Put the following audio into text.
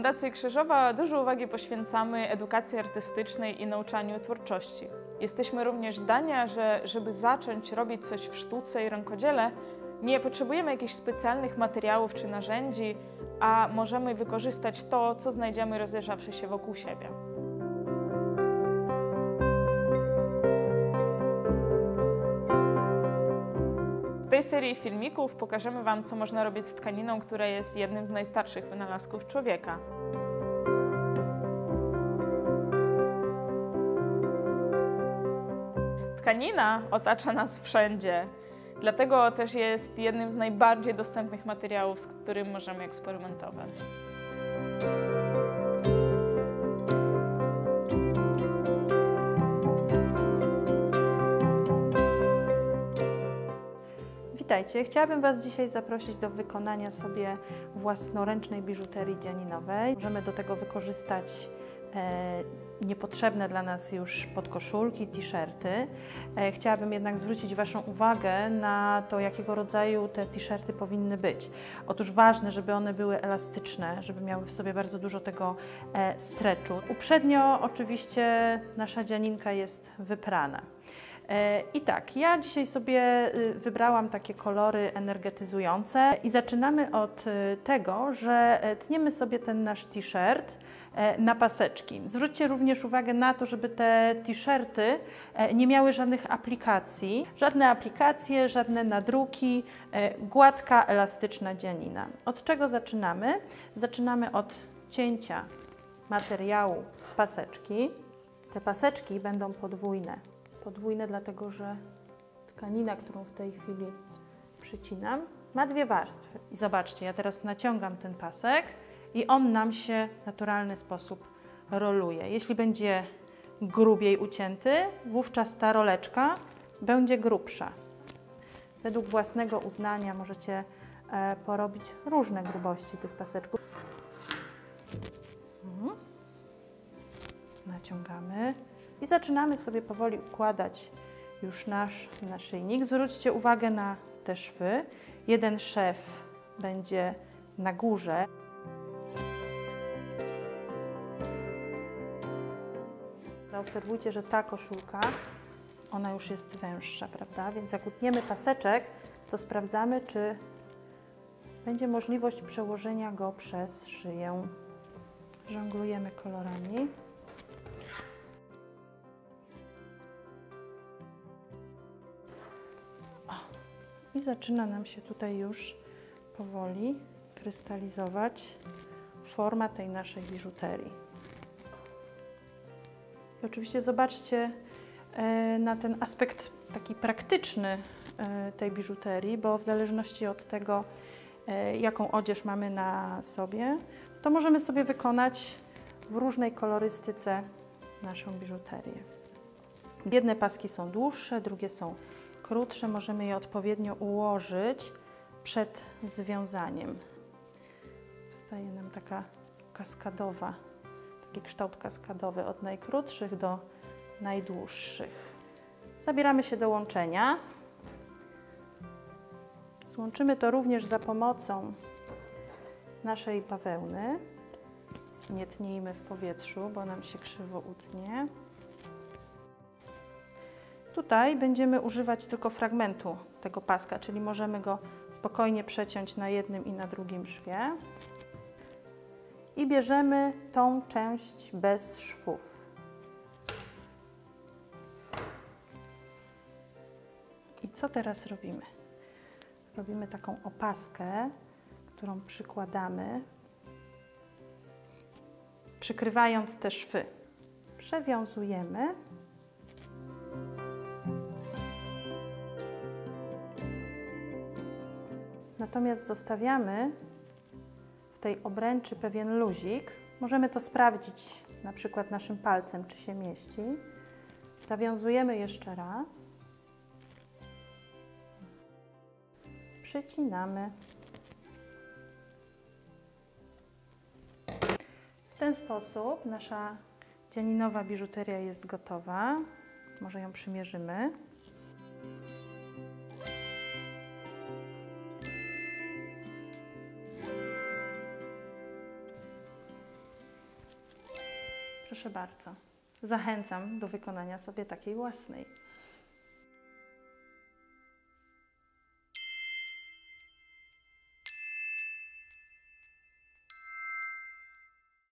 Fundacji Krzyżowa dużo uwagi poświęcamy edukacji artystycznej i nauczaniu twórczości. Jesteśmy również zdania, że żeby zacząć robić coś w sztuce i rękodziele, nie potrzebujemy jakichś specjalnych materiałów czy narzędzi, a możemy wykorzystać to, co znajdziemy rozejrzawszy się wokół siebie. W tej serii filmików pokażemy Wam, co można robić z tkaniną, która jest jednym z najstarszych wynalazków człowieka. Tkanina otacza nas wszędzie, dlatego też jest jednym z najbardziej dostępnych materiałów, z którym możemy eksperymentować. Witajcie! Chciałabym Was dzisiaj zaprosić do wykonania sobie własnoręcznej biżuterii dzianinowej. Możemy do tego wykorzystać niepotrzebne dla nas już podkoszulki, t-shirty. Chciałabym jednak zwrócić Waszą uwagę na to, jakiego rodzaju te t-shirty powinny być. Otóż ważne, żeby one były elastyczne, żeby miały w sobie bardzo dużo tego stretchu. Uprzednio oczywiście nasza dzianinka jest wyprana. I tak, ja dzisiaj sobie wybrałam takie kolory energetyzujące i zaczynamy od tego, że tniemy sobie ten nasz t-shirt na paseczki. Zwróćcie również uwagę na to, żeby te t-shirty nie miały żadnych aplikacji. Żadne aplikacje, żadne nadruki, gładka, elastyczna dzianina. Od czego zaczynamy? Zaczynamy od cięcia materiału w paseczki. Te paseczki będą podwójne. Podwójne dlatego, że tkanina, którą w tej chwili przycinam, ma dwie warstwy. I zobaczcie, ja teraz naciągam ten pasek i on nam się w naturalny sposób roluje. Jeśli będzie grubiej ucięty, wówczas ta roleczka będzie grubsza. Według własnego uznania możecie porobić różne grubości tych paseczków. Naciągamy. I zaczynamy sobie powoli układać już nasz naszyjnik. Zwróćcie uwagę na te szwy. Jeden szef będzie na górze. Zaobserwujcie, że ta koszulka, ona już jest węższa, prawda? Więc jak utniemy paseczek, to sprawdzamy, czy będzie możliwość przełożenia go przez szyję. Żonglujemy kolorami. I zaczyna nam się tutaj już powoli krystalizować forma tej naszej biżuterii. I oczywiście zobaczcie na ten aspekt taki praktyczny tej biżuterii, bo w zależności od tego, jaką odzież mamy na sobie, to możemy sobie wykonać w różnej kolorystyce naszą biżuterię. Jedne paski są dłuższe, drugie są krótsze, możemy je odpowiednio ułożyć przed związaniem. Powstaje nam taka kaskadowa, taki kształt kaskadowy od najkrótszych do najdłuższych. Zabieramy się do łączenia. Złączymy to również za pomocą naszej bawełny. Nie tnijmy w powietrzu, bo nam się krzywo utnie. Tutaj będziemy używać tylko fragmentu tego paska, czyli możemy go spokojnie przeciąć na jednym i na drugim szwie. I bierzemy tą część bez szwów. I co teraz robimy? Robimy taką opaskę, którą przykładamy, przykrywając te szwy. Przewiązujemy. Natomiast zostawiamy w tej obręczy pewien luzik. Możemy to sprawdzić na przykład naszym palcem, czy się mieści. Zawiązujemy jeszcze raz. Przycinamy. W ten sposób nasza dzianinowa biżuteria jest gotowa. Może ją przymierzymy. Proszę bardzo. Zachęcam do wykonania sobie takiej własnej.